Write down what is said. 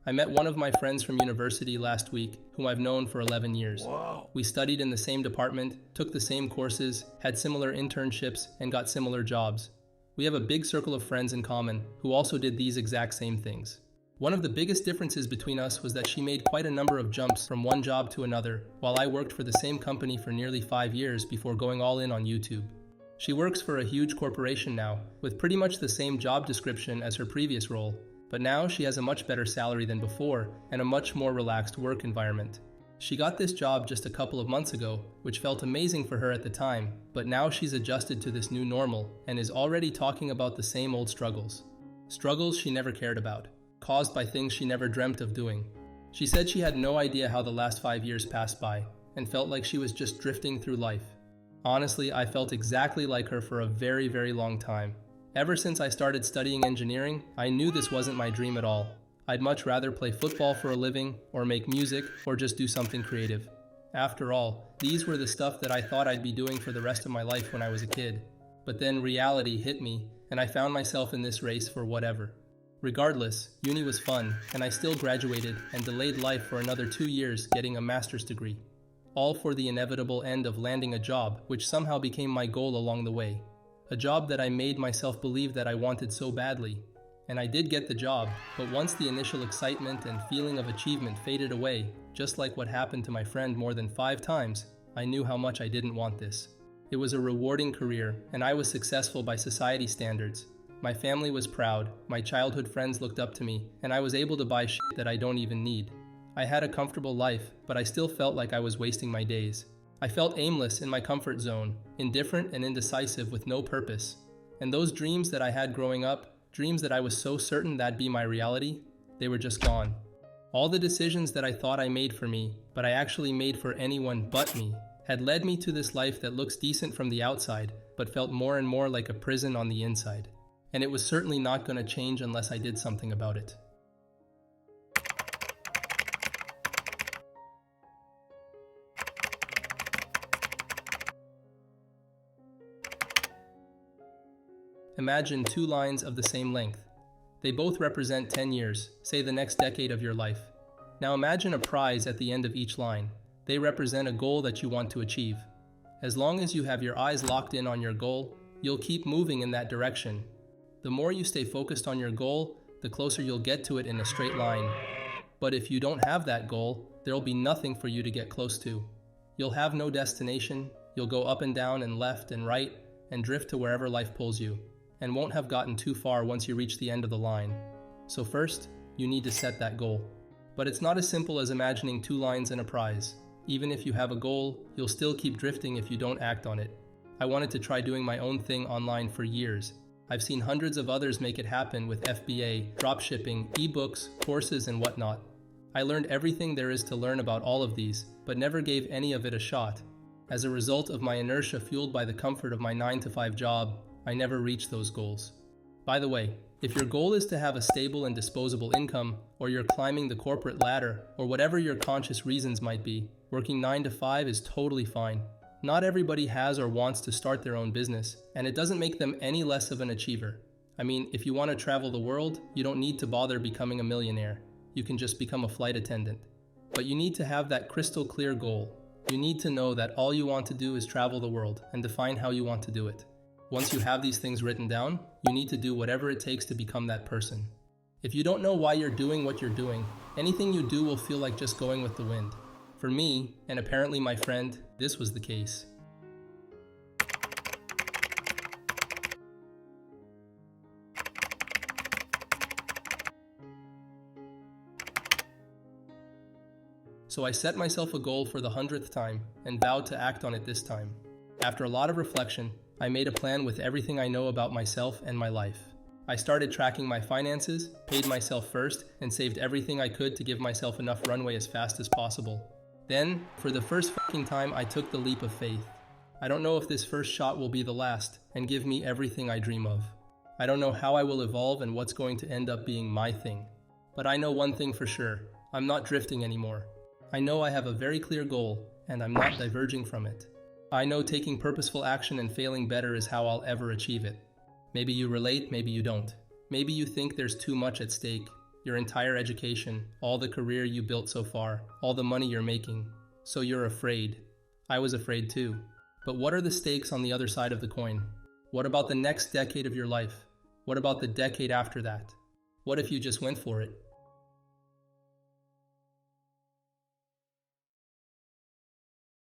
I met one of my friends from university last week, whom I've known for 11 years. Wow. We studied in the same department, took the same courses, had similar internships, and got similar jobs. We have a big circle of friends in common who also did these exact same things. One of the biggest differences between us was that she made quite a number of jumps from one job to another, while I worked for the same company for nearly 5 years before going all in on YouTube. She works for a huge corporation now, with pretty much the same job description as her previous role, but now she has a much better salary than before and a much more relaxed work environment. She got this job just a couple of months ago, which felt amazing for her at the time, but now she's adjusted to this new normal and is already talking about the same old struggles. Struggles she never cared about, caused by things she never dreamt of doing. She said she had no idea how the last 5 years passed by and felt like she was just drifting through life. Honestly, I felt exactly like her for a very, very long time. Ever since I started studying engineering, I knew this wasn't my dream at all. I'd much rather play football for a living, or make music, or just do something creative. After all, these were the stuff that I thought I'd be doing for the rest of my life when I was a kid. But then reality hit me, and I found myself in this race for whatever. Regardless, uni was fun, and I still graduated and delayed life for another 2 years getting a master's degree. All for the inevitable end of landing a job, which somehow became my goal along the way. A job that I made myself believe that I wanted so badly. And I did get the job, but once the initial excitement and feeling of achievement faded away, just like what happened to my friend more than 5 times, I knew how much I didn't want this. It was a rewarding career, and I was successful by society standards. My family was proud, my childhood friends looked up to me, and I was able to buy shit that I don't even need. I had a comfortable life, but I still felt like I was wasting my days. I felt aimless in my comfort zone, indifferent and indecisive with no purpose. And those dreams that I had growing up, dreams that I was so certain that'd be my reality, they were just gone. All the decisions that I thought I made for me, but I actually made for anyone but me, had led me to this life that looks decent from the outside, but felt more and more like a prison on the inside. And it was certainly not going to change unless I did something about it. Imagine 2 lines of the same length. They both represent 10 years, say the next decade of your life. Now imagine a prize at the end of each line. They represent a goal that you want to achieve. As long as you have your eyes locked in on your goal, you'll keep moving in that direction. The more you stay focused on your goal, the closer you'll get to it in a straight line. But if you don't have that goal, there'll be nothing for you to get close to. You'll have no destination, you'll go up and down and left and right, and drift to wherever life pulls you, and won't have gotten too far once you reach the end of the line. So first, you need to set that goal. But it's not as simple as imagining 2 lines and a prize. Even if you have a goal, you'll still keep drifting if you don't act on it. I wanted to try doing my own thing online for years. I've seen hundreds of others make it happen with FBA, dropshipping, ebooks, courses, and whatnot. I learned everything there is to learn about all of these, but never gave any of it a shot. As a result of my inertia fueled by the comfort of my 9-to-5 job, I never reached those goals. By the way, if your goal is to have a stable and disposable income, or you're climbing the corporate ladder, or whatever your conscious reasons might be, working 9 to 5 is totally fine. Not everybody has or wants to start their own business, and it doesn't make them any less of an achiever. I mean, if you want to travel the world, you don't need to bother becoming a millionaire. You can just become a flight attendant. But you need to have that crystal clear goal. You need to know that all you want to do is travel the world and define how you want to do it. Once you have these things written down, you need to do whatever it takes to become that person. If you don't know why you're doing what you're doing, anything you do will feel like just going with the wind. For me, and apparently my friend, this was the case. So I set myself a goal for the 100th time and vowed to act on it this time. After a lot of reflection, I made a plan with everything I know about myself and my life. I started tracking my finances, paid myself first, and saved everything I could to give myself enough runway as fast as possible. Then, for the first fucking time, I took the leap of faith. I don't know if this first shot will be the last and give me everything I dream of. I don't know how I will evolve and what's going to end up being my thing. But I know one thing for sure, I'm not drifting anymore. I know I have a very clear goal, and I'm not diverging from it. I know taking purposeful action and failing better is how I'll ever achieve it. Maybe you relate, maybe you don't. Maybe you think there's too much at stake. your entire education, all the career you built so far, all the money you're making. So you're afraid. I was afraid too. But what are the stakes on the other side of the coin? What about the next decade of your life? What about the decade after that? What if you just went for it?